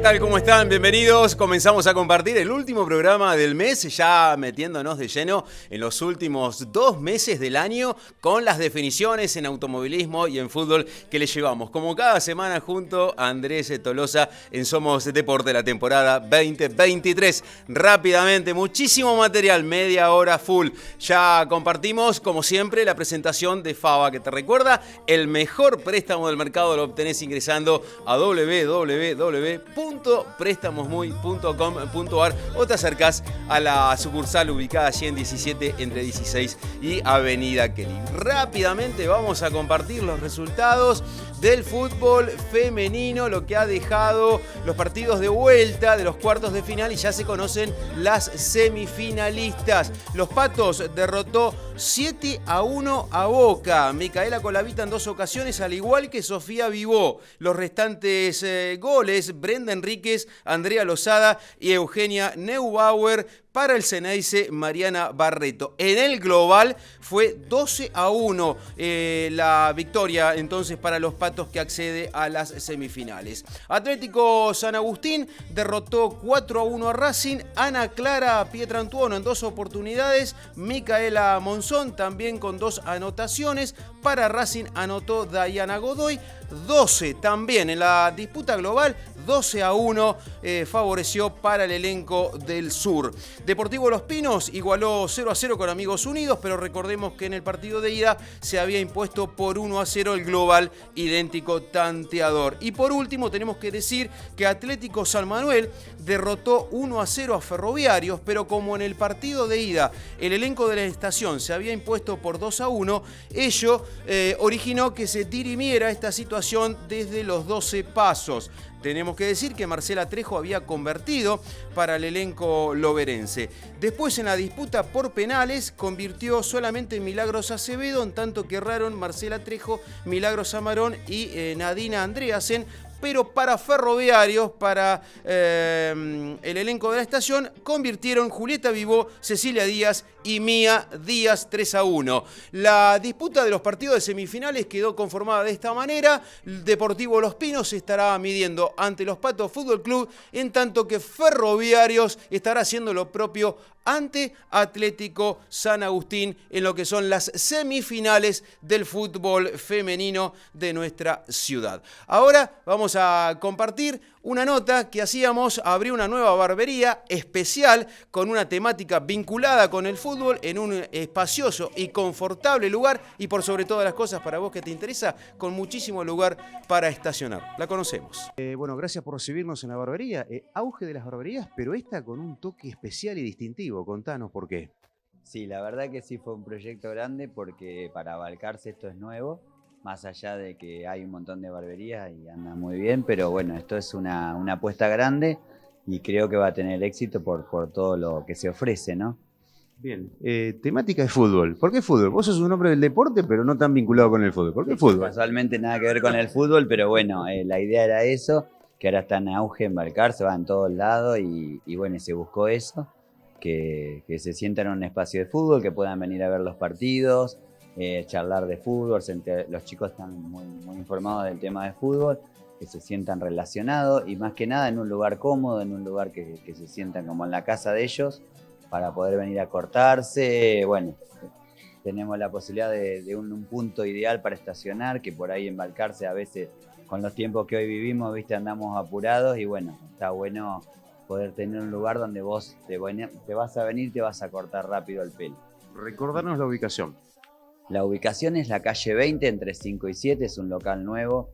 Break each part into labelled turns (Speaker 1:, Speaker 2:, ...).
Speaker 1: tal? ¿Cómo están? Bienvenidos. Comenzamos a compartir el último programa del mes, ya metiéndonos de lleno en los últimos 2 meses del año con las definiciones en automovilismo y en fútbol que les llevamos, como cada semana, junto a Andrés Tolosa en Somos Deporte, la temporada 2023. Rápidamente, muchísimo material, media hora full. Ya compartimos, como siempre, la presentación de Fava, que te recuerda, el mejor préstamo del mercado lo obtenés ingresando a www.prestamosmuy.com.ar o te acercás a la sucursal ubicada allí en 17 entre 16 y Avenida Kelly. Rápidamente vamos a compartir los resultados del fútbol femenino, lo que ha dejado los partidos de vuelta de los cuartos de final, y ya se conocen las semifinalistas. Los Patos derrotó 7-1 a Boca. Micaela Colavita en 2 ocasiones, al igual que Sofía Vivó. Los restantes goles, Brenda Enríquez, Andrea Lozada y Eugenia Neubauer para el Ceneice Mariana Barreto. En el global fue 12-1 la victoria entonces para los Patos, que accede a las semifinales. Atlético San Agustín derrotó 4-1 a Racing. Ana Clara Pietrantuono en 2 oportunidades. Micaela Monzón también con 2 anotaciones. Para Racing anotó Dayana Godoy. 12 también en la disputa global, 12-1 favoreció para el elenco del sur. Deportivo Los Pinos igualó 0-0 con Amigos Unidos, pero recordemos que en el partido de ida se había impuesto por 1-0 el global, idéntico tanteador. Y por último tenemos que decir que Atlético San Manuel derrotó 1-0 a Ferroviarios, pero como en el partido de ida el elenco de la estación se había impuesto por 2-1, ello originó que se dirimiera esta situación desde los 12 pasos. Tenemos que decir que Marcela Trejo había convertido para el elenco loberense. Después, en la disputa por penales, convirtió solamente Milagros Acevedo, en tanto que erraron Marcela Trejo, Milagros Amarón y Nadina Andreasen. Pero para Ferroviarios, para el elenco de la estación, convirtieron Julieta Vivó, Cecilia Díaz y Mía Díaz 3-1. La disputa de los partidos de semifinales quedó conformada de esta manera. Deportivo Los Pinos se estará midiendo ante los Patos Fútbol Club, en tanto que Ferroviarios estará haciendo lo propio ante Atlético San Agustín en lo que son las semifinales del fútbol femenino de nuestra ciudad. Ahora vamos a compartir una nota que hacíamos, abrir una nueva barbería especial con una temática vinculada con el fútbol en un espacioso y confortable lugar, y por sobre todas las cosas, para vos que te interesa, con muchísimo lugar para estacionar. La conocemos. Bueno, gracias por recibirnos en la barbería. Auge de las barberías, pero esta con un toque especial y distintivo. Contanos por qué.
Speaker 2: Sí, la verdad que sí fue un proyecto grande, porque para Balcarce esto es nuevo, más allá de que hay un montón de barberías y anda muy bien, pero bueno, esto es una apuesta grande y creo que va a tener éxito por todo lo que se ofrece, ¿no?
Speaker 1: Bien, temática de fútbol. ¿Por qué fútbol? Vos sos un hombre del deporte, pero no tan vinculado con el fútbol. ¿Por qué fútbol?
Speaker 2: Casualmente nada que ver con el fútbol, pero bueno, la idea era eso, que ahora está en auge en Balcarce, va en todos lados y bueno, se buscó eso, que se sientan en un espacio de fútbol, que puedan venir a ver los partidos, charlar de fútbol. Los chicos están muy informados del tema de fútbol, que se sientan relacionados y más que nada en un lugar cómodo, en un lugar que se sientan como en la casa de ellos, para poder venir a cortarse. Bueno, tenemos la posibilidad de un punto ideal para estacionar, que por ahí en Balcarce a veces con los tiempos que hoy vivimos, viste, andamos apurados, y bueno, está bueno poder tener un lugar donde vos te vas a venir, te vas a cortar rápido el pelo.
Speaker 1: Recordarnos la ubicación.
Speaker 2: La ubicación es la calle 20 entre 5 y 7, es un local nuevo,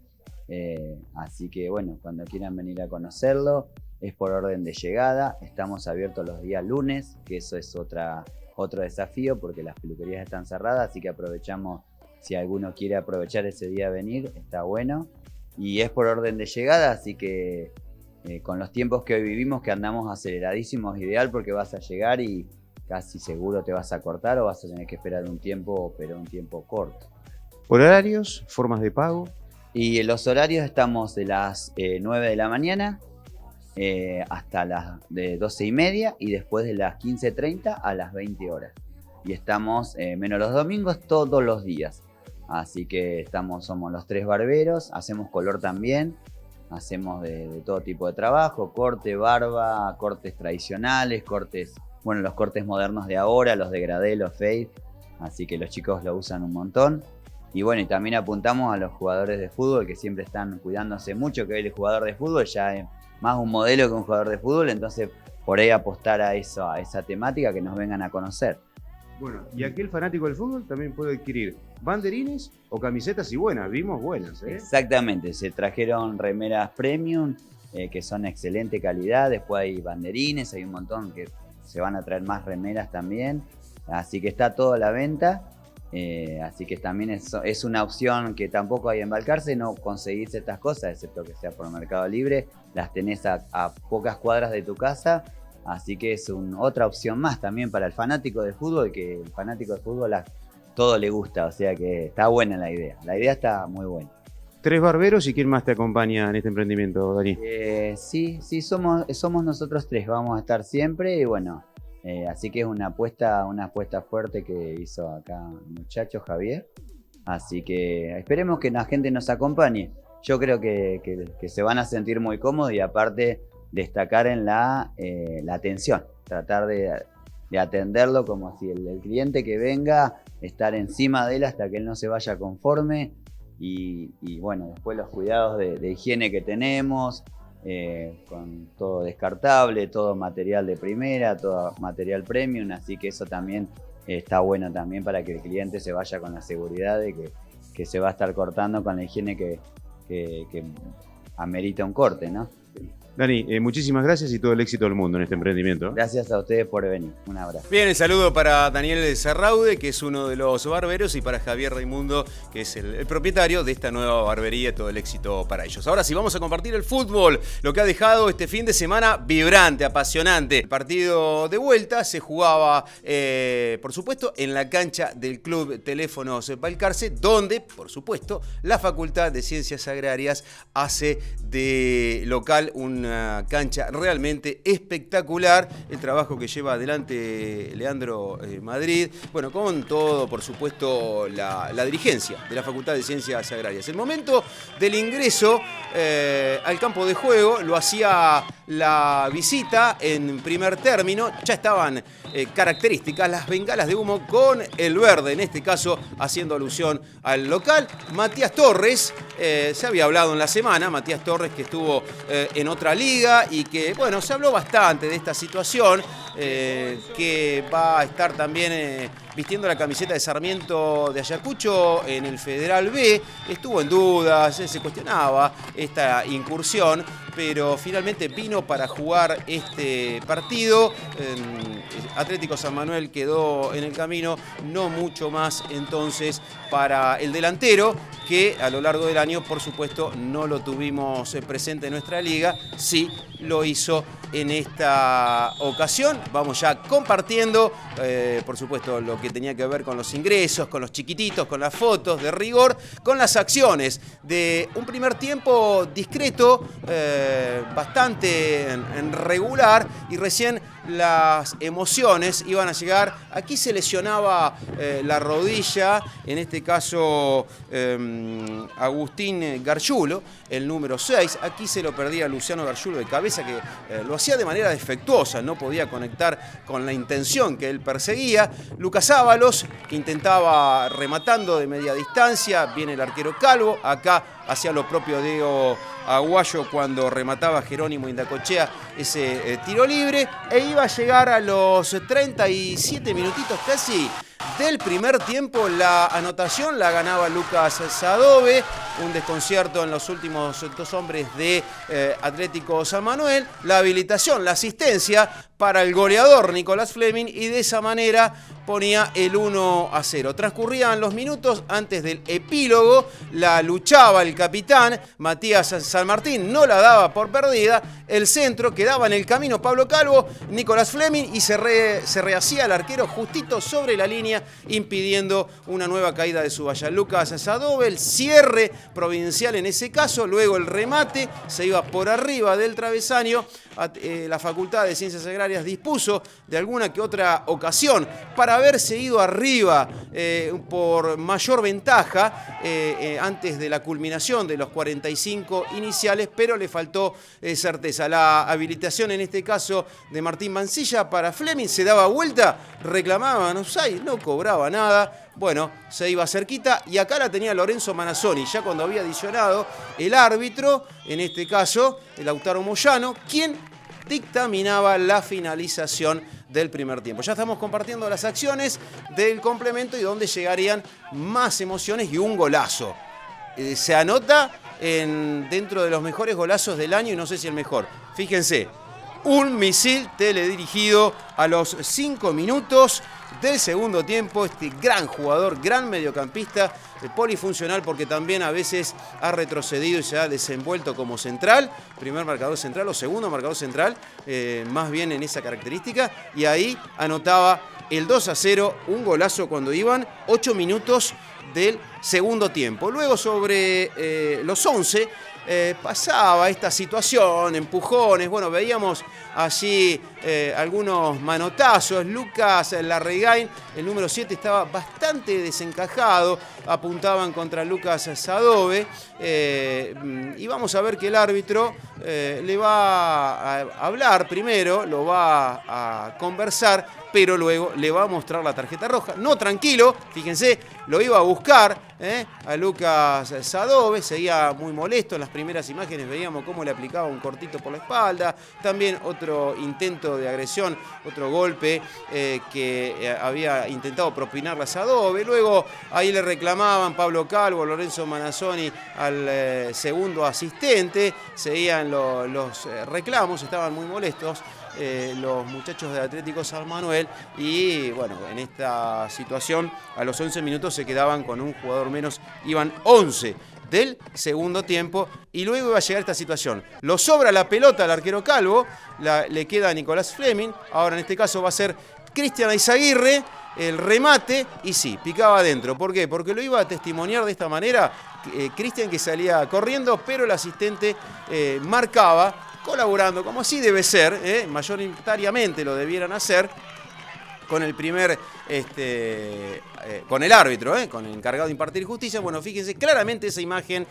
Speaker 2: así que bueno, cuando quieran venir a conocerlo, es por orden de llegada. Estamos abiertos los días lunes, que eso es otro desafío, porque las peluquerías están cerradas, así que aprovechamos, si alguno quiere aprovechar ese día a venir, está bueno. Y es por orden de llegada, así que con los tiempos que hoy vivimos, que andamos aceleradísimos, ideal, porque vas a llegar y casi seguro te vas a cortar, o vas a tener que esperar un tiempo, pero un tiempo corto.
Speaker 1: ¿Horarios? ¿Formas de pago?
Speaker 2: Y en los horarios estamos de las 9 de la mañana hasta las de 12:30, y después de las 15:30 a las 20 horas. Y estamos, menos los domingos, todos los días. Así que somos los 3 barberos, hacemos color también. hacemos de todo tipo de trabajo, corte, barba, cortes tradicionales, los cortes modernos de ahora, los degradé, los fade, así que los chicos lo usan un montón. Y bueno, y también apuntamos a los jugadores de fútbol que siempre están cuidándose mucho, que hoy el jugador de fútbol ya es más un modelo que un jugador de fútbol, entonces por ahí apostar a eso, a esa temática, que nos vengan a conocer.
Speaker 3: Bueno, y aquel fanático del fútbol también puede adquirir banderines o camisetas, y vimos buenas, ¿eh?
Speaker 2: Exactamente, se trajeron remeras premium, que son de excelente calidad, después hay banderines, hay un montón que se van a traer más remeras también, así que está todo a la venta. Así que también es una opción que tampoco hay en Balcarce, no conseguís estas cosas, excepto que sea por Mercado Libre, las tenés a pocas cuadras de tu casa, así que es otra opción más también para el fanático de fútbol, que el fanático de fútbol todo le gusta, o sea que está buena la idea está muy buena.
Speaker 3: 3 barberos, ¿y quién más te acompaña en este emprendimiento, Dani?
Speaker 2: Sí, somos nosotros 3, vamos a estar siempre y bueno. Así que es una apuesta fuerte que hizo acá el muchacho Javier. Así que esperemos que la gente nos acompañe. Yo creo que se van a sentir muy cómodos y aparte destacar en la atención. Tratar de atenderlo como si el cliente que venga, estar encima de él hasta que él no se vaya conforme. Y bueno, después los cuidados de higiene que tenemos. Con todo descartable, todo material de primera, todo material premium, así que eso también está bueno también para que el cliente se vaya con la seguridad de que se va a estar cortando con la higiene que amerita un corte, ¿no?
Speaker 3: Dani, muchísimas gracias y todo el éxito del mundo en este emprendimiento.
Speaker 2: Gracias a ustedes por venir. Un abrazo.
Speaker 1: Bien, el saludo para Daniel Serraude, que es uno de los barberos, y para Javier Raimundo, que es el propietario de esta nueva barbería. Todo el éxito para ellos. Ahora sí, vamos a compartir el fútbol, lo que ha dejado este fin de semana vibrante, apasionante. El partido de vuelta se jugaba, por supuesto, en la cancha del Club Teléfonos Balcarce, donde, por supuesto, la Facultad de Ciencias Agrarias hace de local una cancha realmente espectacular. El trabajo que lleva adelante Leandro Madrid, bueno, con todo, por supuesto, la dirigencia de la Facultad de Ciencias Agrarias. El momento del ingreso al campo de juego lo hacía la visita en primer término. Ya estaban características las bengalas de humo con el verde, en este caso haciendo alusión al local. Matías Torres, se había hablado en la semana, Matías Torres, que estuvo en otra liga y que, bueno, se habló bastante de esta situación, que va a estar también vistiendo la camiseta de Sarmiento de Ayacucho en el Federal B. Estuvo en dudas, se cuestionaba esta incursión, pero finalmente vino para jugar este partido. Atlético San Manuel quedó en el camino, no mucho más entonces para el delantero, que a lo largo del año, por supuesto, no lo tuvimos presente en nuestra liga. Sí lo hizo en esta ocasión. Vamos ya compartiendo, por supuesto, lo que tenía que ver con los ingresos, con los chiquititos, con las fotos de rigor, con las acciones de un primer tiempo discreto, bastante regular, y recién las emociones iban a llegar. Aquí se lesionaba la rodilla, en este caso Agustín Gargiulo, el número 6. Aquí se lo perdía Luciano Gargiulo de cabeza, que lo hacía de manera defectuosa, no podía conectar con la intención que él perseguía. Lucas Ábalos, que intentaba rematando de media distancia. Viene el arquero Calvo, acá hacía lo propio Diego Aguayo cuando remataba Jerónimo Indacochea ese tiro libre, e iba a llegar a los 37 minutitos casi del primer tiempo. La anotación la ganaba Lucas Sadove, un desconcierto en los últimos 2 hombres de Atlético San Manuel, la habilitación, la asistencia para el goleador Nicolás Fleming, y de esa manera ponía el 1-0. Transcurrían los minutos antes del epílogo, la luchaba el capitán Matías San Martín, no la daba por perdida, el centro quedaba en el camino Pablo Calvo, Nicolás Fleming, y se rehacía el arquero justito sobre la línea, impidiendo una nueva caída de su valla. Lucas Sadove, el cierre provincial en ese caso, luego el remate, se iba por arriba del travesaño la Facultad de Ciencias Agrarias dispuso de alguna que otra ocasión para haberse ido arriba por mayor ventaja antes de la culminación de los 45 iniciales, pero le faltó certeza. La habilitación en este caso de Martín Mancilla para Fleming se daba vuelta, reclamaban offside, no cobraba nada. Bueno, se iba cerquita y acá la tenía Lorenzo Manassoni, ya cuando había adicionado el árbitro, en este caso el Lautaro Moyano, quien dictaminaba la finalización del primer tiempo. Ya estamos compartiendo las acciones del complemento y donde llegarían más emociones y un golazo. Se anota dentro de los mejores golazos del año y no sé si el mejor. Fíjense, un misil teledirigido a los 5 minutos del segundo tiempo. Este gran jugador, gran mediocampista, polifuncional porque también a veces ha retrocedido y se ha desenvuelto como central, primer marcador central o segundo marcador central, más bien en esa característica, y ahí anotaba el 2-0, un golazo cuando iban 8 minutos del segundo tiempo. Luego sobre los 11 pasaba esta situación, empujones, bueno, veíamos allí algunos manotazos. Lucas Larregain, el número 7, estaba bastante desencajado, apuntaban contra Lucas Sadove, y vamos a ver que el árbitro le va a hablar primero, lo va a conversar, pero luego le va a mostrar la tarjeta roja. No tranquilo, fíjense, lo iba a buscar a Lucas Sadove, seguía muy molesto. En las primeras imágenes veíamos cómo le aplicaba un cortito por la espalda, también otro intento de agresión, otro golpe que había intentado propinarle a Sadove. Luego ahí le reclamaban Pablo Calvo, Lorenzo Manassoni al segundo asistente, seguían los reclamos, estaban muy molestos los muchachos de Atlético San Manuel, y bueno, en esta situación a los 11 minutos se quedaban con un jugador menos, iban 11 del segundo tiempo, y luego iba a llegar esta situación. Lo sobra la pelota al arquero Calvo, le queda a Nicolás Fleming, ahora en este caso va a ser Cristian Eizaguirre, el remate, y sí, picaba adentro. ¿Por qué? Porque lo iba a testimoniar de esta manera Cristian, que salía corriendo, pero el asistente marcaba, colaborando, como así debe ser, mayoritariamente lo debieran hacer, con el primer, con el árbitro, con el encargado de impartir justicia. Bueno, fíjense, claramente esa imagen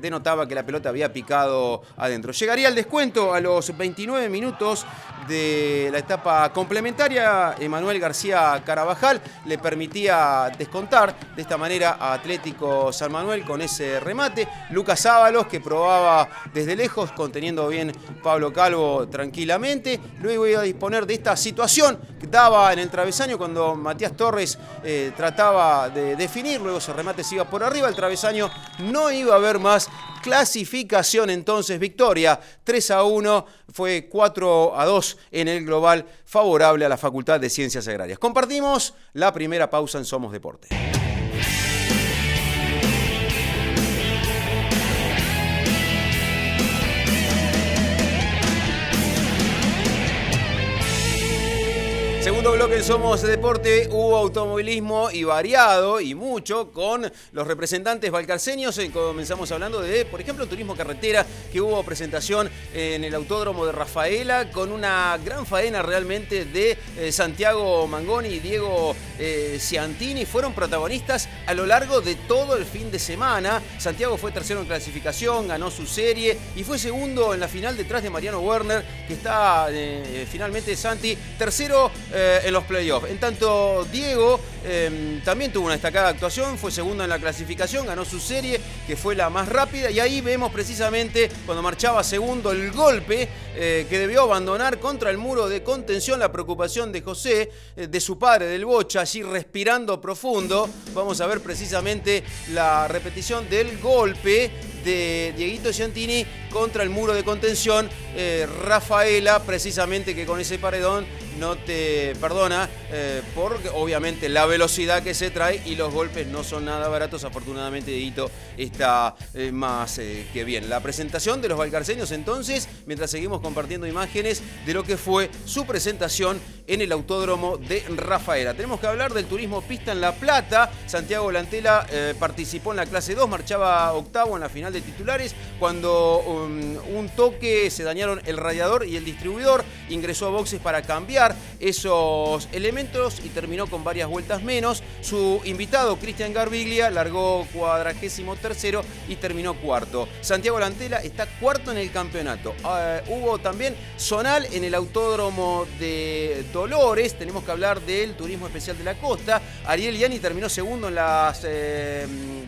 Speaker 1: denotaba que la pelota había picado adentro. Llegaría el descuento a los 29 minutos de la etapa complementaria. Emanuel García Carabajal le permitía descontar de esta manera a Atlético San Manuel con ese remate. Lucas Ábalos, que probaba desde lejos, conteniendo bien Pablo Calvo tranquilamente. Luego iba a disponer de esta situación que daba en el travesaño cuando Matías Torres trataba de definir. Luego ese remate se iba por arriba, el travesaño, no iba a haber más. Clasificación entonces, victoria 3-1, fue 4-2 en el global, favorable a la Facultad de Ciencias Agrarias. Compartimos la primera pausa en Somos Deporte. Segundo bloque en Somos Deporte, hubo automovilismo y variado y mucho con los representantes valcarceños. Comenzamos hablando de, por ejemplo, turismo carretera, que hubo presentación en el Autódromo de Rafaela con una gran faena realmente de Santiago Mangoni y Diego Ciantini. Fueron protagonistas a lo largo de todo el fin de semana. Santiago fue tercero en clasificación, ganó su serie y fue segundo en la final detrás de Mariano Werner, que está finalmente Santi tercero en los playoffs. En tanto, Diego también tuvo una destacada actuación, fue segundo en la clasificación, ganó su serie, que fue la más rápida, y ahí vemos precisamente cuando marchaba segundo el golpe que debió abandonar contra el muro de contención, la preocupación de José, de su padre, del Bocha, allí respirando profundo. Vamos a ver precisamente la repetición del golpe de Dieguito Ciantini contra el muro de contención. Rafaela, precisamente, que con ese paredón no te perdona, porque obviamente la velocidad que se trae y los golpes no son nada baratos. Afortunadamente Dieguito está más que bien. La presentación de los valcarceños entonces, mientras seguimos compartiendo imágenes de lo que fue su presentación en el Autódromo de Rafaela. Tenemos que hablar del turismo pista en La Plata. Santiago Lantela participó en la clase 2, marchaba octavo en la final de titulares cuando un toque se dañaron el radiador y el distribuidor. Ingresó a boxes para cambiar esos elementos y terminó con varias vueltas menos. Su invitado, Cristian Garbiglia, largó 43º y terminó cuarto. Santiago Lantela está cuarto en el campeonato. Hubo también zonal en el Autódromo de Dolores. Tenemos que hablar del turismo especial de la costa. Ariel Ianni terminó segundo en las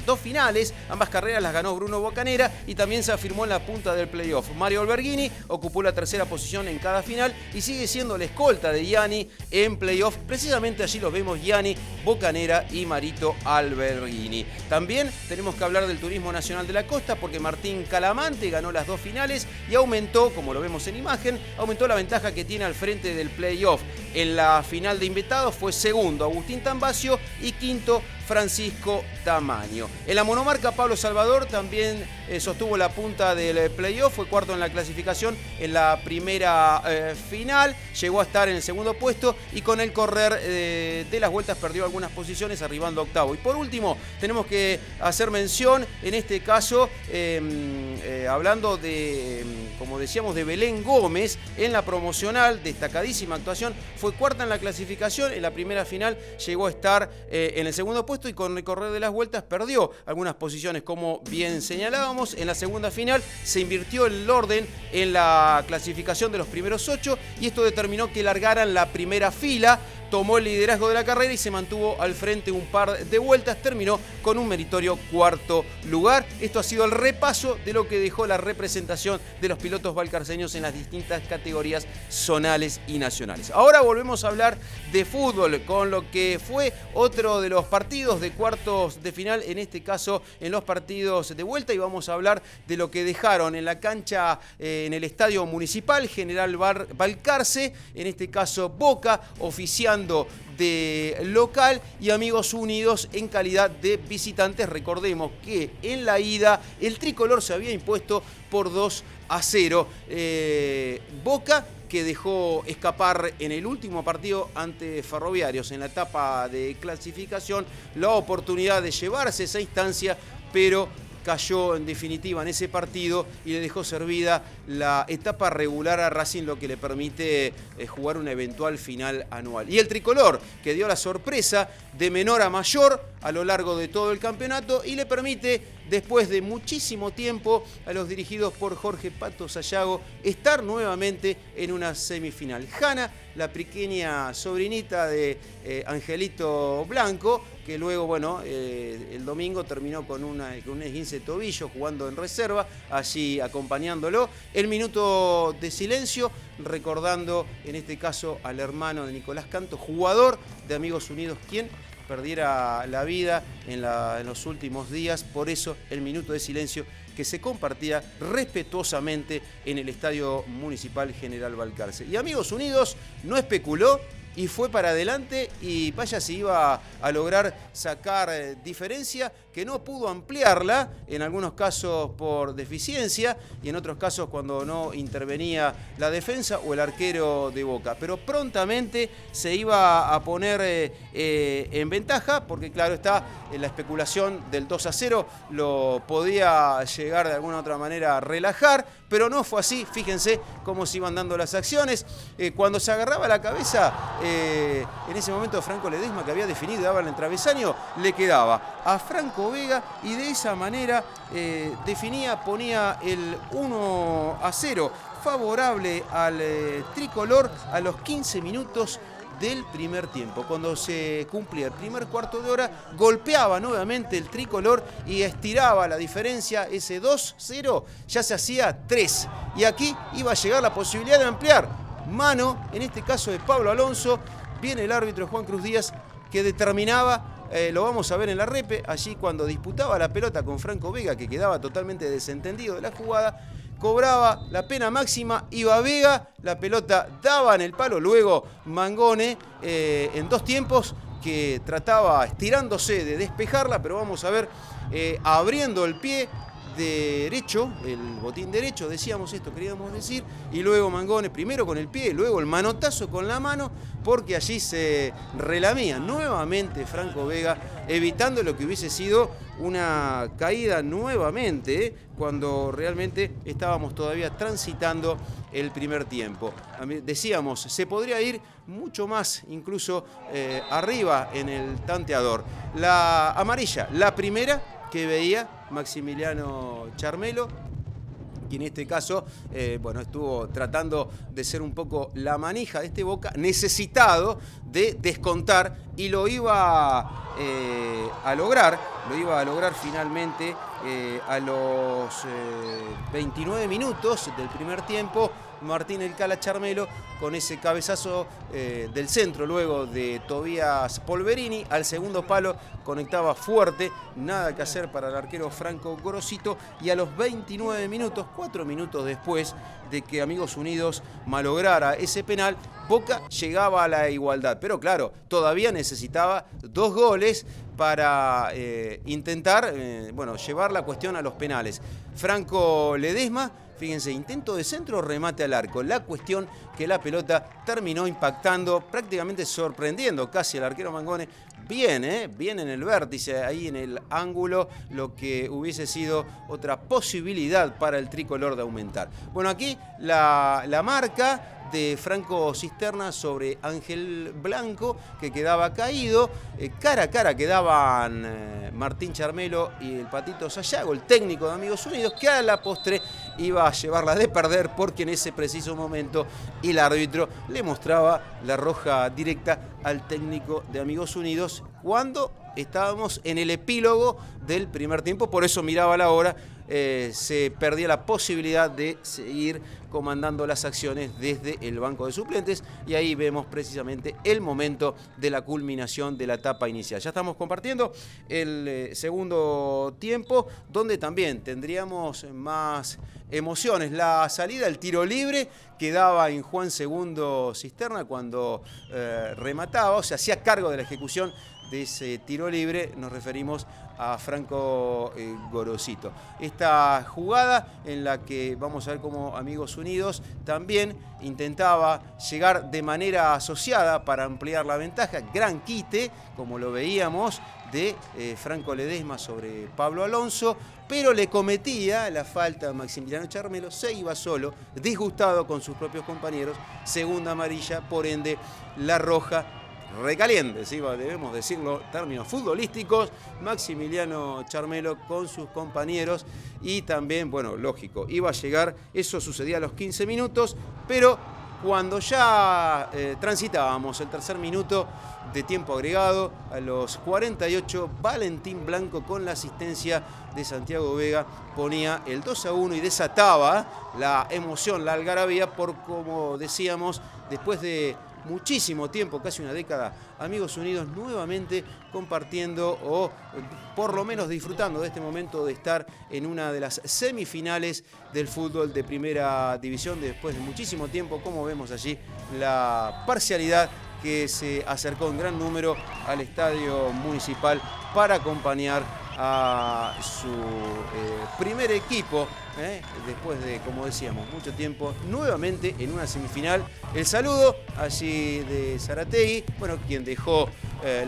Speaker 1: dos finales. Ambas carreras las ganó Bruno Bocanera y también se afirmó en la punta del playoff. Mario Alberghini ocupó la tercera posición en cada final y sigue siendo la escolta de Ianni en playoff. Precisamente allí los vemos: Ianni, Bocanera y Marito Alberghini. También tenemos que hablar del turismo nacional de la costa porque Martín Calamante ganó las dos finales y aumentó, como lo vemos en imagen, aumentó la ventaja que tiene al frente del playoff. En la final de invitados fue segundo Agustín Tambacio y quinto Francisco Tamaño. En la monomarca, Pablo Salvador también sostuvo la punta del playoff, fue cuarto en la clasificación en la primera final, llegó a estar en el segundo puesto y con el correr de las vueltas perdió algunas posiciones, arribando a octavo. Y por último, tenemos que hacer mención, en este caso, hablando de, como decíamos, de Belén Gómez, en la promocional, destacadísima actuación, fue cuarta en la clasificación, en la primera final llegó a estar en el segundo puesto y con el correr de las vueltas perdió algunas posiciones, como bien señalábamos. En la segunda final se invirtió el orden en la clasificación de los primeros 8 y esto determinó que largaran la primera fila. Tomó el liderazgo de la carrera y se mantuvo al frente un par de vueltas. Terminó con un meritorio cuarto lugar. Esto ha sido el repaso de lo que dejó la representación de los pilotos valcarceños en las distintas categorías zonales y nacionales. Ahora volvemos a hablar de fútbol con lo que fue otro de los partidos de cuartos de final, en este caso en los partidos de vuelta, y vamos a hablar de lo que dejaron en la cancha en el Estadio Municipal General Balcarce, en este caso Boca oficiando de local y Amigos Unidos en calidad de visitantes. Recordemos que en la ida el tricolor se había impuesto por 2-0. Boca, que dejó escapar en el último partido ante Ferroviarios en la etapa de clasificación la oportunidad de llevarse esa instancia, pero cayó en definitiva en ese partido y le dejó servida la etapa regular a Racing, lo que le permite jugar una eventual final anual. Y el tricolor, que dio la sorpresa de menor a mayor a lo largo de todo el campeonato y le permite, después de muchísimo tiempo, a los dirigidos por Jorge Pato Sayago, estar nuevamente en una semifinal. Hanna, la pequeña sobrinita de Angelito Blanco, que luego, bueno, el domingo terminó con un esguince de tobillo, jugando en reserva, allí acompañándolo. El minuto de silencio, recordando en este caso al hermano de Nicolás Canto, jugador de Amigos Unidos, quien perdiera la vida en los últimos días. Por eso el minuto de silencio que se compartía respetuosamente en el Estadio Municipal General Balcarce. Y Amigos Unidos no especuló y fue para adelante, y vaya si iba a lograr sacar diferencia, que no pudo ampliarla, en algunos casos por deficiencia y en otros casos cuando no intervenía la defensa o el arquero de Boca. Pero prontamente se iba a poner en ventaja, porque claro está, la especulación del 2-0 lo podía llegar de alguna otra manera a relajar, pero no fue así. Fíjense cómo se iban dando las acciones. Cuando se agarraba la cabeza, en ese momento Franco Ledesma, que había definido y daba el travesaño, le quedaba a Franco Vega y de esa manera definía, ponía el 1-0 favorable al tricolor a los 15 minutos del primer tiempo. Cuando se cumplía el primer cuarto de hora, golpeaba nuevamente el tricolor y estiraba la diferencia. Ese 2-0 ya se hacía 3 y aquí iba a llegar la posibilidad de ampliar. Mano, en este caso de Pablo Alonso. Viene el árbitro Juan Cruz Díaz, que determinaba, lo vamos a ver en la repe, allí cuando disputaba la pelota con Franco Vega, que quedaba totalmente desentendido de la jugada, cobraba la pena máxima, iba Vega, la pelota daba en el palo, luego Mangone en dos tiempos, que trataba estirándose de despejarla, pero vamos a ver, abriendo el pie derecho, el botín derecho, decíamos esto, queríamos decir, y luego Mangone, primero con el pie, luego el manotazo con la mano, porque allí se relamía nuevamente Franco Vega, evitando lo que hubiese sido una caída nuevamente, cuando realmente estábamos todavía transitando el primer tiempo. Decíamos, se podría ir mucho más, incluso arriba en el tanteador. La amarilla, la primera que veía Maximiliano Charmelo, y en este caso, bueno, estuvo tratando de ser un poco la manija de este Boca, necesitado de descontar, y lo iba a lograr finalmente a los 29 minutos del primer tiempo. Martín El Cala Charmelo con ese cabezazo del centro luego de Tobías Polverini al segundo palo, conectaba fuerte, nada que hacer para el arquero Franco Gorosito, y a los 29 minutos, 4 minutos después de que Amigos Unidos malograra ese penal, Boca llegaba a la igualdad, pero claro, todavía necesitaba 2 goles para intentar bueno, llevar la cuestión a los penales. Franco Ledesma, fíjense, intento de centro, remate al arco. La cuestión que la pelota terminó impactando, prácticamente sorprendiendo casi al arquero Mangone. Bien en el vértice, ahí en el ángulo, lo que hubiese sido otra posibilidad para el tricolor de aumentar. Bueno, aquí la marca de Franco Cisterna sobre Ángel Blanco, que quedaba caído. Cara a cara quedaban Martín Charmelo y el Patito Sayago, el técnico de Amigos Unidos, que a la postre iba a llevarla de perder, porque en ese preciso momento el árbitro le mostraba la roja directa al técnico de Amigos Unidos cuando estábamos en el epílogo del primer tiempo. Por eso miraba la hora. Se perdía la posibilidad de seguir comandando las acciones desde el banco de suplentes, y ahí vemos precisamente el momento de la culminación de la etapa inicial. Ya estamos compartiendo el segundo tiempo, donde también tendríamos más emociones. La salida, el tiro libre, quedaba en Juan Segundo Cisterna cuando remataba, o sea, hacía cargo de la ejecución de ese tiro libre. Nos referimos a Franco Gorosito. Esta jugada en la que vamos a ver cómo Amigos Unidos también intentaba llegar de manera asociada para ampliar la ventaja. Gran quite, como lo veíamos, de Franco Ledesma sobre Pablo Alonso, pero le cometía la falta a Maximiliano Charmelo, se iba solo, disgustado con sus propios compañeros. Segunda amarilla, por ende la roja recaliente, ¿sí? Debemos decirlo, términos futbolísticos. Maximiliano Charmelo con sus compañeros, y también, bueno, lógico, iba a llegar, eso sucedía a los 15 minutos, pero cuando ya transitábamos el tercer minuto de tiempo agregado, a los 48, Valentín Blanco, con la asistencia de Santiago Vega, ponía el 2-1 y desataba la emoción, la algarabía, por, como decíamos, después de muchísimo tiempo, casi una década, Amigos Unidos nuevamente compartiendo, o por lo menos disfrutando de este momento de estar en una de las semifinales del fútbol de primera división, después de muchísimo tiempo. Como vemos allí, la parcialidad que se acercó en gran número al estadio municipal para acompañar a su primer equipo, después de, como decíamos, mucho tiempo, nuevamente en una semifinal. El saludo allí de Zarategui, bueno, quien dejó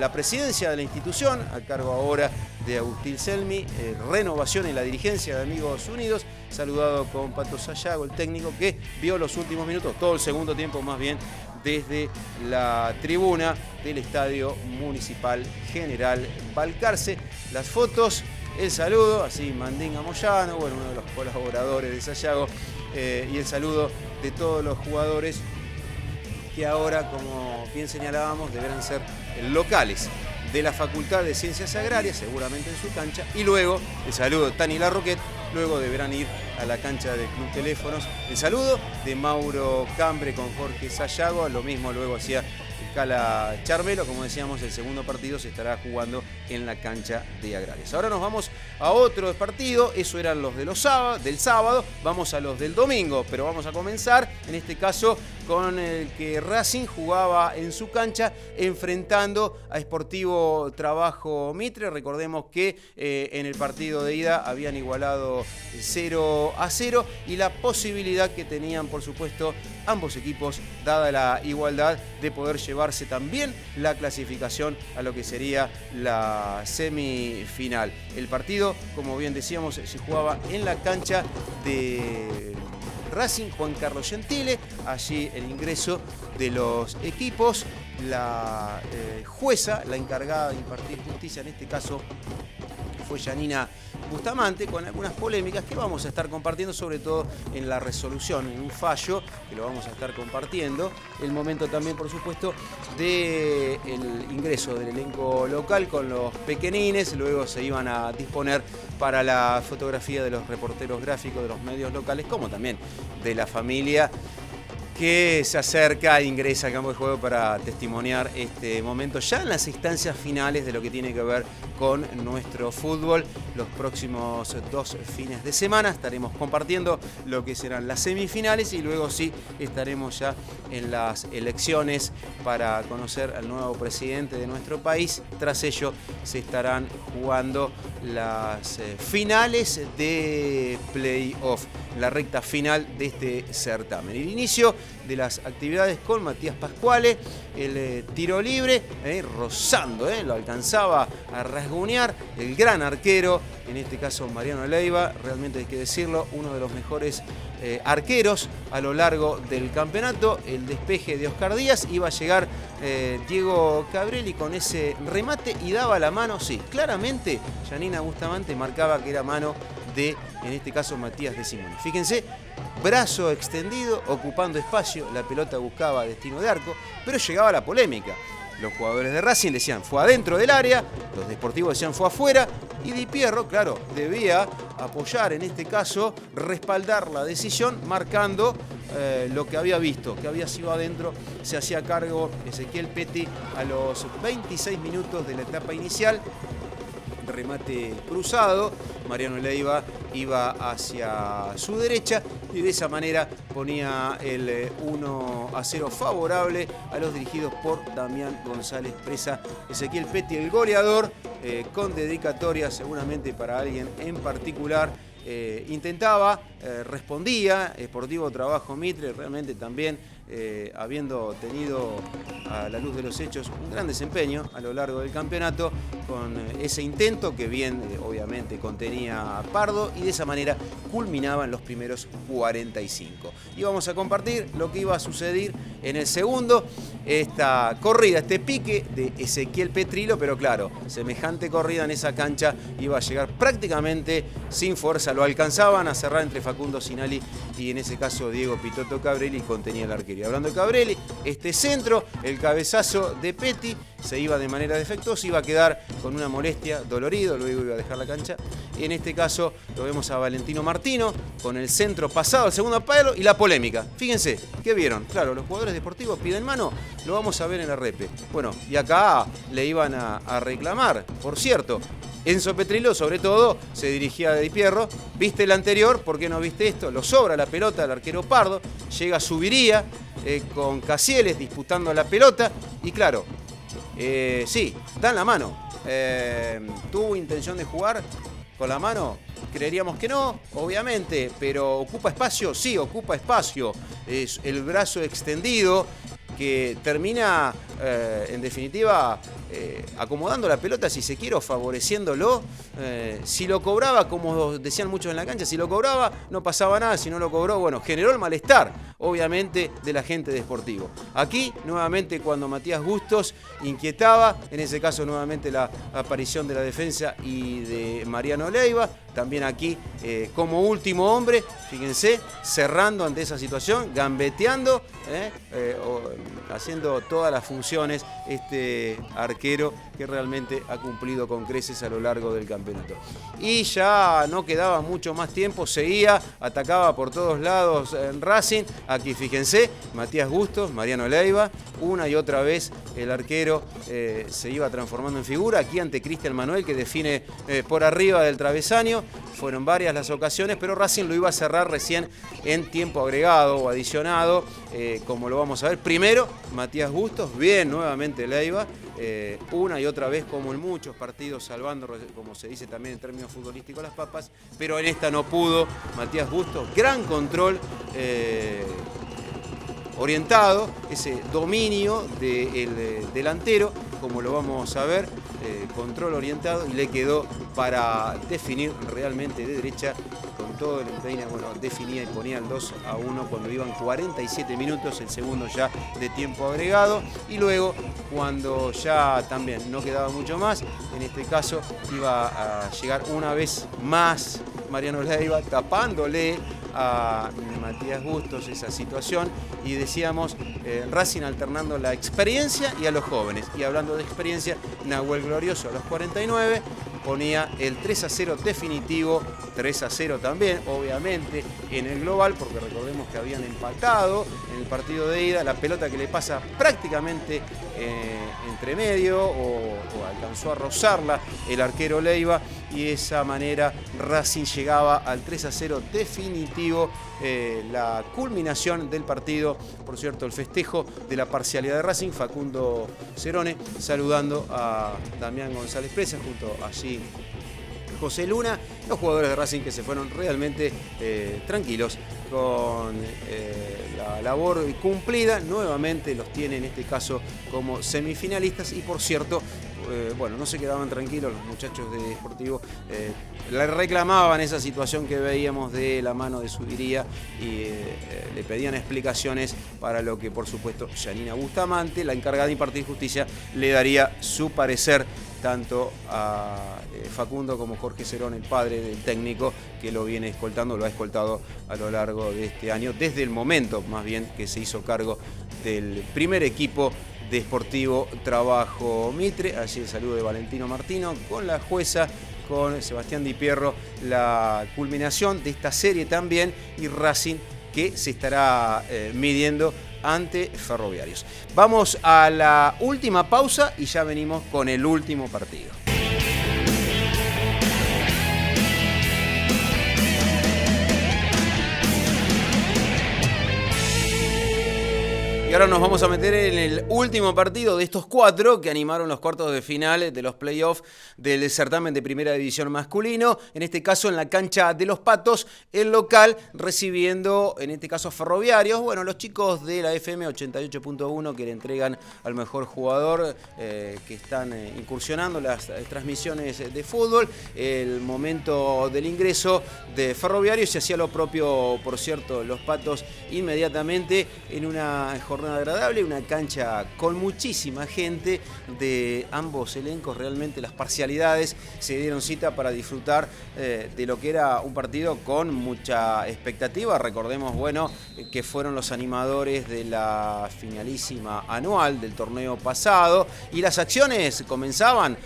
Speaker 1: la presidencia de la institución a cargo ahora de Agustín Selmi, renovación en la dirigencia de Amigos Unidos, saludado con Pato Sayago, el técnico, que vio los últimos minutos, todo el segundo tiempo más bien, desde la tribuna del Estadio Municipal General Balcarce. Las fotos, el saludo, así Mandinga Moyano, bueno, uno de los colaboradores de Sayago, y el saludo de todos los jugadores que ahora, como bien señalábamos, deberán ser locales de la Facultad de Ciencias Agrarias, seguramente en su cancha, y luego el saludo de Tani Larroquet, luego deberán ir a la cancha del Club Teléfonos. El saludo de Mauro Cambre con Jorge Sayago, lo mismo luego hacía Cala Charmelo. Como decíamos, el segundo partido se estará jugando en la cancha de Agrarias. Ahora nos vamos a otro partido, eso eran los de del sábado, vamos a los del domingo, pero vamos a comenzar en este caso con el que Racing jugaba en su cancha enfrentando a Sportivo Trabajo Mitre. Recordemos que en el partido de ida habían igualado 0-0 y la posibilidad que tenían, por supuesto, ambos equipos, dada la igualdad, de poder llevarse también la clasificación a lo que sería la semifinal. El partido, como bien decíamos, se jugaba en la cancha de Racing, Juan Carlos Gentile. Allí el ingreso de los equipos, la jueza, la encargada de impartir justicia, en este caso fue Yanina Bustamante, con algunas polémicas que vamos a estar compartiendo, sobre todo en la resolución, en un fallo que lo vamos a estar compartiendo. El momento también, por supuesto, del ingreso del elenco local con los pequeñines. Luego se iban a disponer para la fotografía de los reporteros gráficos de los medios locales, como también de la familia que se acerca e ingresa al campo de juego para testimoniar este momento ya en las instancias finales de lo que tiene que ver con nuestro fútbol. Los próximos 2 fines de semana estaremos compartiendo lo que serán las semifinales y luego sí estaremos ya en las elecciones para conocer al nuevo presidente de nuestro país. Tras ello se estarán jugando las finales de playoff, la recta final de este certamen. El inicio de las actividades con Matías Pascuale, el tiro libre, rozando, lo alcanzaba a rasguñar el gran arquero, en este caso Mariano Leiva, realmente hay que decirlo, uno de los mejores arqueros a lo largo del campeonato. El despeje de Oscar Díaz, iba a llegar Diego Cabrelli con ese remate y daba la mano, sí, claramente Yanina Bustamante marcaba que era mano de, en este caso, Matías de Simone. Fíjense, brazo extendido, ocupando espacio, la pelota buscaba destino de arco, pero llegaba la polémica. Los jugadores de Racing decían fue adentro del área, los deportivos decían fue afuera, y Di Pierro, claro, debía apoyar, en este caso, respaldar la decisión, marcando lo que había visto, que había sido adentro. Se hacía cargo Ezequiel Petty a los 26 minutos de la etapa inicial. Remate cruzado, Mariano Leiva iba hacia su derecha y de esa manera ponía el 1-0 favorable a los dirigidos por Damián González Presa. Ezequiel Petty, el goleador, con dedicatoria seguramente para alguien en particular. Intentaba, respondía, Sportivo Trabajo Mitre, realmente también habiendo tenido a la luz de los hechos un gran desempeño a lo largo del campeonato, con ese intento que bien obviamente contenía a Pardo, y de esa manera culminaban los primeros 45. Y vamos a compartir lo que iba a suceder en el segundo, esta corrida, este pique de Ezequiel Petrilo, pero claro, semejante corrida en esa cancha iba a llegar prácticamente sin fuerza, lo alcanzaban a cerrar entre Facundo Sinali y en ese caso Diego Pitoto Cabrelli, contenía el arquero. Y hablando de Cabrelli, este centro, el cabezazo de Petty, se iba de manera defectuosa, iba a quedar con una molestia, dolorido, luego iba a dejar la cancha. Y en este caso lo vemos a Valentino Martino con el centro pasado al segundo palo y la polémica. Fíjense, ¿qué vieron? Claro, los jugadores deportivos piden mano, lo vamos a ver en la repe. Bueno, y acá le iban a reclamar, por cierto. Enzo Petrilo, sobre todo, se dirigía a Di Pierro. ¿Viste el anterior? ¿Por qué no viste esto? Lo sobra la pelota al arquero Pardo. Llega Subiría con Casieles disputando la pelota. Y claro, sí, dan la mano. ¿Tuvo intención de jugar con la mano? Creeríamos que no, obviamente. ¿Pero ocupa espacio? Sí, ocupa espacio. Es el brazo extendido que termina, en definitiva, acomodando la pelota, si se quiere, o favoreciéndolo. Si lo cobraba, como decían muchos en la cancha, si lo cobraba no pasaba nada, si no lo cobró, bueno, generó el malestar, obviamente, de la gente de Sportivo. Aquí, nuevamente, cuando Matías Bustos inquietaba, en ese caso, nuevamente, la aparición de la defensa y de Mariano Leiva, también aquí, como último hombre, fíjense, cerrando ante esa situación, gambeteando, haciendo todas las funciones, este arquero que realmente ha cumplido con creces a lo largo del campeonato. Y ya no quedaba mucho más tiempo, seguía, atacaba por todos lados en Racing. Aquí fíjense, Matías Bustos, Mariano Leiva, una y otra vez el arquero se iba transformando en figura. Aquí ante Cristian Manuel, que define por arriba del travesaño. fueron varias las ocasiones, pero Racing lo iba a cerrar recién en tiempo agregado o adicionado, como lo vamos a ver. Primero, Matías Bustos, bien nuevamente Leiva, una y otra vez como en muchos partidos, salvando, como se dice también en términos futbolísticos, las papas, pero en esta no pudo Matías Bustos. Gran control orientado, ese dominio del delantero, como lo vamos a ver, control orientado, y le quedó para definir realmente de derecha con todo el empeine. Bueno, definía y ponía el 2-1 cuando iban 47 minutos, el segundo ya de tiempo agregado, y luego cuando ya también no quedaba mucho más, en este caso iba a llegar una vez más Mariano Leiva tapándole a Matías Bustos esa situación, y decíamos Racing alternando la experiencia y a los jóvenes. Y hablando de experiencia, Nahuel Glorioso a los 49 ponía el 3-0 definitivo, 3-0 también, obviamente, en el global, porque recordemos que habían empatado en el partido de ida, la pelota que le pasa prácticamente entre medio, o alcanzó a rozarla el arquero Leiva, y de esa manera Racing llegaba al 3-0 definitivo, la culminación del partido. Por cierto, el festejo de la parcialidad de Racing, Facundo Cerone saludando a Damián González Presa, junto allí José Luna, los jugadores de Racing que se fueron realmente tranquilos con la labor cumplida. Nuevamente los tiene en este caso como semifinalistas, y por cierto, bueno, no se quedaban tranquilos los muchachos de Sportivo, le reclamaban esa situación que veíamos de la mano de Subiría, y le pedían explicaciones, para lo que por supuesto Yanina Bustamante, la encargada de impartir justicia, le daría su parecer tanto a Facundo como Jorge Cerón, el padre del técnico, que lo viene escoltando, lo ha escoltado a lo largo de este año, desde el momento más bien que se hizo cargo del primer equipo de Sportivo Trabajo Mitre. Allí el saludo de Valentino Martino con la jueza, con Sebastián Di Pierro, la culminación de esta serie también, y Racing que se estará midiendo ante Ferroviarios. Vamos a la última pausa y ya venimos con el último partido. Y ahora nos vamos a meter en el último partido de estos 4 que animaron los cuartos de final de los playoffs del certamen de Primera División masculino. En este caso en la cancha de Los Patos, el local recibiendo, en este caso, a Ferroviarios. Bueno, los chicos de la FM 88.1 que le entregan al mejor jugador, que están incursionando las transmisiones de fútbol. El momento del ingreso de Ferroviarios, se hacía lo propio, por cierto, Los Patos inmediatamente en una jornada agradable, una cancha con muchísima gente de ambos elencos. Realmente las parcialidades se dieron cita para disfrutar de lo que era un partido con mucha expectativa. Recordemos, bueno, que fueron los animadores de la finalísima anual del torneo pasado, y las acciones comenzaban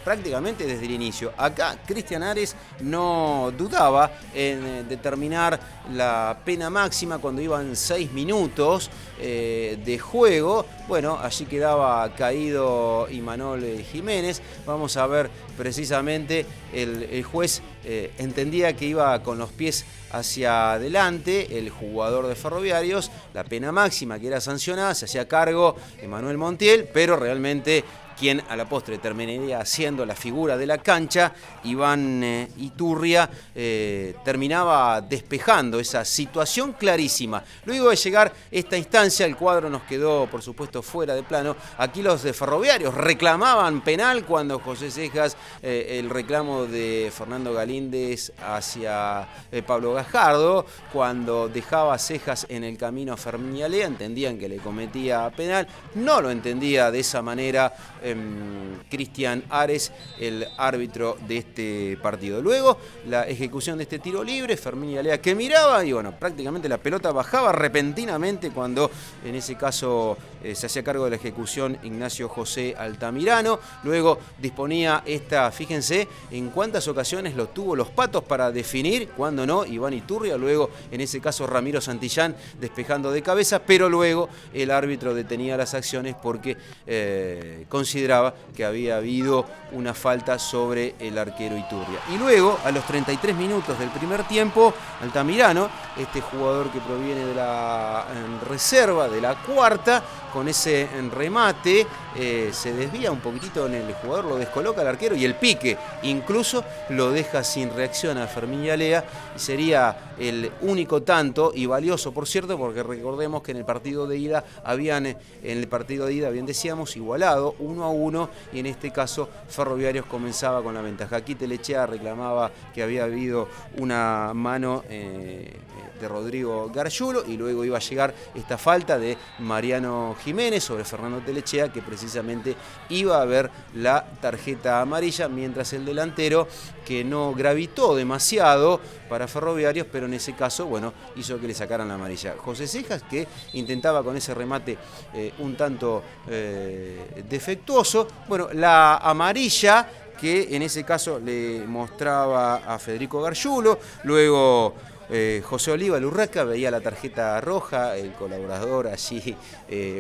Speaker 1: prácticamente desde el inicio. Acá Cristian Ares no dudaba en determinar la pena máxima cuando iban 6 minutos de juego. Bueno, allí quedaba caído Imanol Jiménez. Vamos a ver precisamente, el juez entendía que iba con los pies hacia adelante el jugador de Ferroviarios. La pena máxima que era sancionada se hacía cargo Emanuel Montiel, pero realmente quien a la postre terminaría siendo la figura de la cancha, Iván Iturria, terminaba despejando esa situación clarísima. Luego de llegar esta instancia, el cuadro nos quedó, por supuesto, fuera de plano. Aquí los de Ferroviarios reclamaban penal cuando José Cejas, el reclamo de Fernando Galíndez hacia Pablo Gajardo, cuando dejaba Cejas en el camino a Fermín Alea, entendían que le cometía penal. No lo entendía de esa manera Cristian Ares, el árbitro de este partido. Luego, la ejecución de este tiro libre, Fermín Alea que miraba, y bueno, prácticamente la pelota bajaba repentinamente cuando, en ese caso, se hacía cargo de la ejecución Ignacio José Altamirano. Luego disponía esta, fíjense en cuántas ocasiones lo tuvo Los Patos para definir, cuando no, Iván Iturria. Luego, en ese caso, Ramiro Santillán despejando de cabeza, pero luego el árbitro detenía las acciones porque consideraba consideraba que había habido una falta sobre el arquero Iturria. Y luego, a los 33 minutos del primer tiempo, Altamirano, este jugador que proviene de la reserva, de la cuarta, con ese remate, se desvía un poquitito en el jugador, lo descoloca al arquero y el pique incluso lo deja sin reacción a Fermín Yalea, y sería el único tanto, y valioso por cierto, porque recordemos que en el partido de ida habían decíamos igualado 1-1, y en este caso Ferroviarios comenzaba con la ventaja. Aquí Telechea reclamaba que había habido una mano de Rodrigo Gargiulo, y luego iba a llegar esta falta de Mariano Jiménez sobre Fernando Telechea, que precisamente iba a ver la tarjeta amarilla, mientras el delantero, que no gravitó demasiado para Ferroviarios, pero en ese caso, bueno, hizo que le sacaran la amarilla. José Cejas, que intentaba con ese remate un tanto defectuoso, bueno, la amarilla que en ese caso le mostraba a Federico Gargiulo, luego José Oliva Lurraca veía la tarjeta roja, el colaborador allí,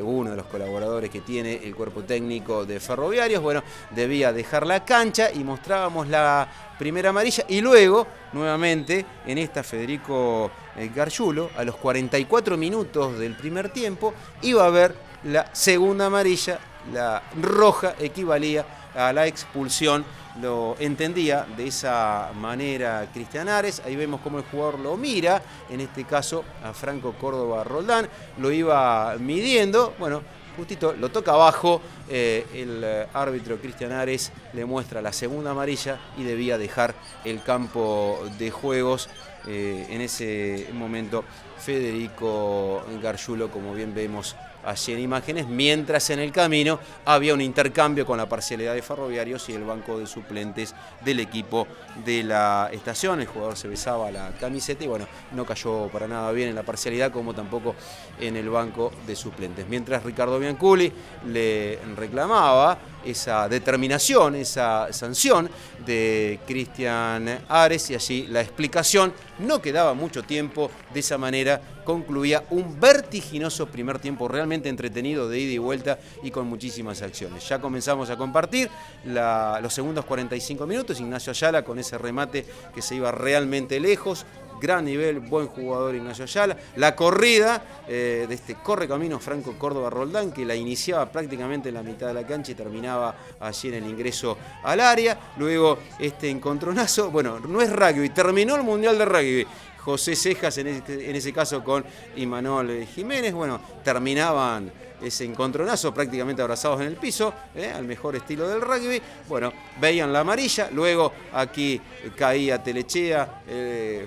Speaker 1: uno de los colaboradores que tiene el cuerpo técnico de Ferroviarios, bueno, debía dejar la cancha y mostrábamos la primera amarilla, y luego, nuevamente, en esta Federico Gargiulo, a los 44 minutos del primer tiempo, iba a haber la segunda amarilla, la roja equivalía a la expulsión. Lo entendía de esa manera Cristian Ares. Ahí vemos cómo el jugador lo mira, en este caso a Franco Córdoba Roldán, lo iba midiendo, bueno, justito lo toca abajo, el árbitro Cristian Ares le muestra la segunda amarilla y debía dejar el campo de juegos. En ese momento Federico Gargiulo, como bien vemos allí en imágenes, mientras en el camino había un intercambio con la parcialidad de Ferroviarios y el banco de suplentes del equipo de la estación. El jugador se besaba la camiseta y bueno, no cayó para nada bien en la parcialidad, como tampoco en el banco de suplentes. Mientras Ricardo Bianculi le reclamaba esa determinación, esa sanción de Cristian Ares, y allí la explicación: no quedaba mucho tiempo, de esa manera concluía un vertiginoso primer tiempo realmente entretenido, de ida y vuelta y con muchísimas acciones. Ya comenzamos a compartir los segundos 45 minutos, Ignacio Ayala con ese remate que se iba realmente lejos. Gran nivel, buen jugador Ignacio Ayala. La corrida de este correcamino Franco Córdoba Roldán, que la iniciaba prácticamente en la mitad de la cancha y terminaba allí en el ingreso al área. Luego este encontronazo, bueno, no es rugby, terminó el Mundial de Rugby. José Cejas en ese caso con Imanol Jiménez, bueno, terminaban ese encontronazo prácticamente abrazados en el piso, al mejor estilo del rugby. Bueno, veían la amarilla, luego aquí caía Telechea,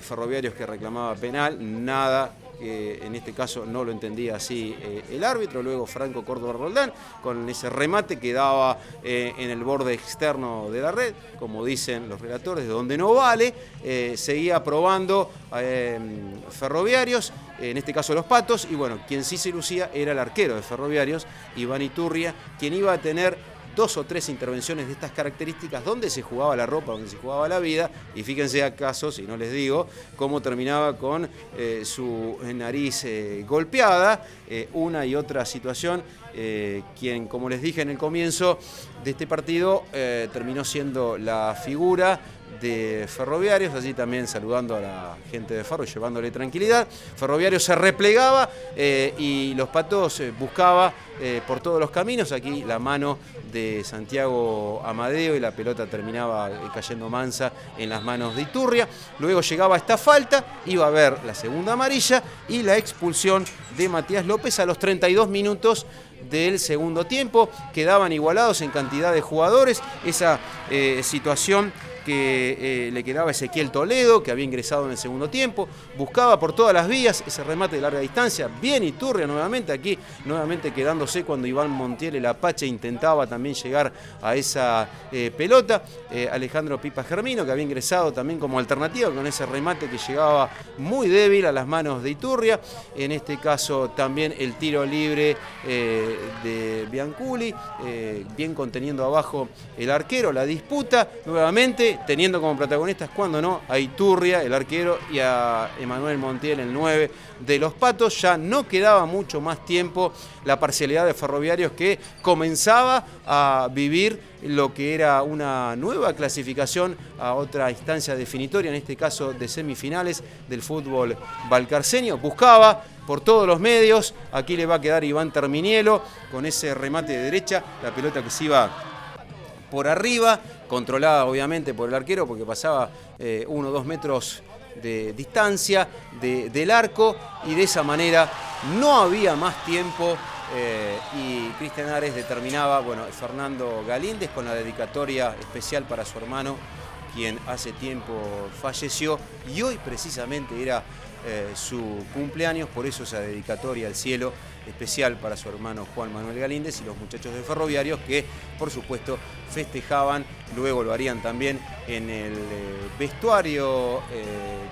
Speaker 1: Ferroviarios que reclamaba penal, nada. En este caso no lo entendía así el árbitro. Luego Franco Córdoba Roldán con ese remate que daba en el borde externo de la red, como dicen los relatores, de donde no vale. Seguía probando Ferroviarios, en este caso los Patos, y bueno, quien sí se lucía era el arquero de Ferroviarios, Iván Iturria, quien iba a tener 2 o 3 intervenciones de estas características donde se jugaba la ropa, donde se jugaba la vida, y fíjense acaso, si no les digo, cómo terminaba con su nariz golpeada, una y otra situación, quien, como les dije en el comienzo de este partido, terminó siendo la figura de Ferroviarios, allí también saludando a la gente de Ferro, llevándole tranquilidad. Ferroviarios se replegaba y los Patos buscaba por todos los caminos. Aquí la mano de Santiago Amadeo y la pelota terminaba cayendo mansa en las manos de Iturria. Luego llegaba esta falta, iba a haber la segunda amarilla y la expulsión de Matías López a los 32 minutos del segundo tiempo. Quedaban igualados en cantidad de jugadores. Esa situación que le quedaba a Ezequiel Toledo, que había ingresado en el segundo tiempo, buscaba por todas las vías ese remate de larga distancia, bien Iturria nuevamente, aquí nuevamente quedándose cuando Iván Montiel, el Apache, intentaba también llegar a esa pelota. Alejandro Pipa Germino, que había ingresado también como alternativa con ese remate que llegaba muy débil a las manos de Iturria. En este caso también el tiro libre de Bianculi, bien conteniendo abajo el arquero, la disputa nuevamente. teniendo como protagonistas, cuando no, a Iturria, el arquero, y a Emanuel Montiel, el 9 de los Patos. Ya no quedaba mucho más tiempo la parcialidad de Ferroviarios, que comenzaba a vivir lo que era una nueva clasificación a otra instancia definitoria, en este caso de semifinales del fútbol valcarceño. Buscaba por todos los medios, aquí le va a quedar Iván Terminielo con ese remate de derecha, la pelota que se iba por arriba, controlada obviamente por el arquero porque pasaba 1 o 2 metros de distancia del arco, y de esa manera no había más tiempo y Cristian Ares determinaba, bueno, Fernando Galíndez, con la dedicatoria especial para su hermano, quien hace tiempo falleció, y hoy precisamente era su cumpleaños, por eso esa dedicatoria al cielo especial para su hermano Juan Manuel Galíndez y los muchachos de Ferroviarios, que por supuesto festejaban, luego lo harían también en el vestuario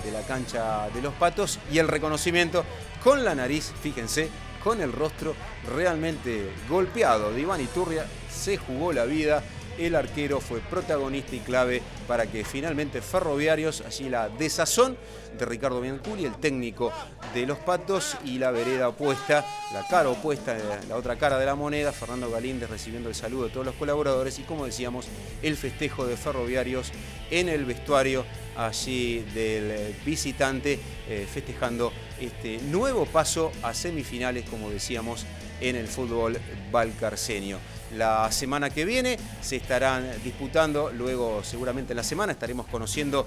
Speaker 1: de la cancha de los Patos, y el reconocimiento con la nariz, fíjense, con el rostro realmente golpeado de Iván Iturria. Se jugó la vida. El arquero fue protagonista y clave para que finalmente Ferroviarios, allí la desazón de Ricardo Bianculi, el técnico de los Patos, y la vereda opuesta, la cara opuesta, la otra cara de la moneda, Fernando Galíndez recibiendo el saludo de todos los colaboradores, y como decíamos, el festejo de Ferroviarios en el vestuario allí del visitante, festejando este nuevo paso a semifinales, como decíamos, en el fútbol valcarceño. La semana que viene se estarán disputando, luego seguramente en la semana estaremos conociendo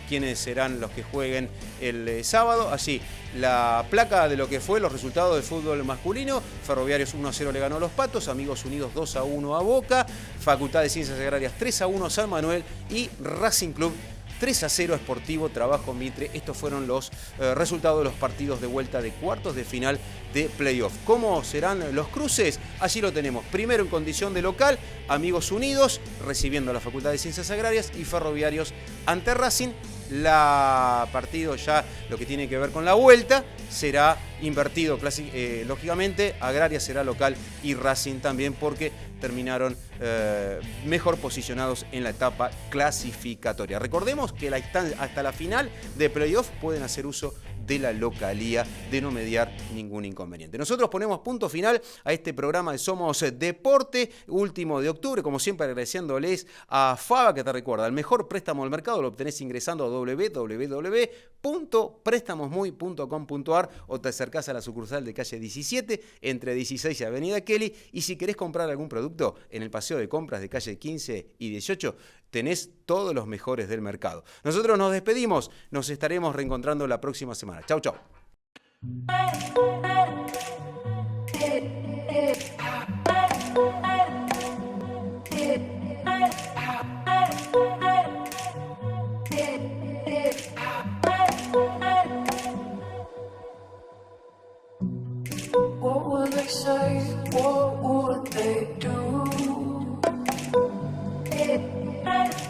Speaker 1: quiénes serán los que jueguen el sábado. Así, la placa de lo que fue los resultados del fútbol masculino: Ferroviarios 1-0 le ganó a los Patos, Amigos Unidos 2-1 a Boca, Facultad de Ciencias Agrarias 3-1 San Manuel, y Racing Club 3-0 Sportivo Trabajo Mitre. Estos fueron los resultados de los partidos de vuelta de cuartos de final de playoff. ¿Cómo serán los cruces? Allí lo tenemos. Primero, en condición de local, Amigos Unidos recibiendo a la Facultad de Ciencias Agrarias, y Ferroviarios ante Racing. La partido, ya lo que tiene que ver con la vuelta, será invertido, lógicamente. Agraria será local y Racing también, porque terminaron mejor posicionados en la etapa clasificatoria. Recordemos que hasta la final de playoff pueden hacer uso de la localía, de no mediar ningún inconveniente. Nosotros ponemos punto final a este programa de Somos Deporte, último de octubre, como siempre agradeciéndoles a Faba, que te recuerda, el mejor préstamo del mercado lo obtenés ingresando a www.prestamosmuy.com.ar, o te acercás a la sucursal de calle 17 entre 16 y Avenida Kelly, y si querés comprar algún producto en el paseo de compras de calle 15 y 18, tenés todos los mejores del mercado. Nosotros nos despedimos, nos estaremos reencontrando la próxima semana. Chau, chau.
Speaker 4: What will they say?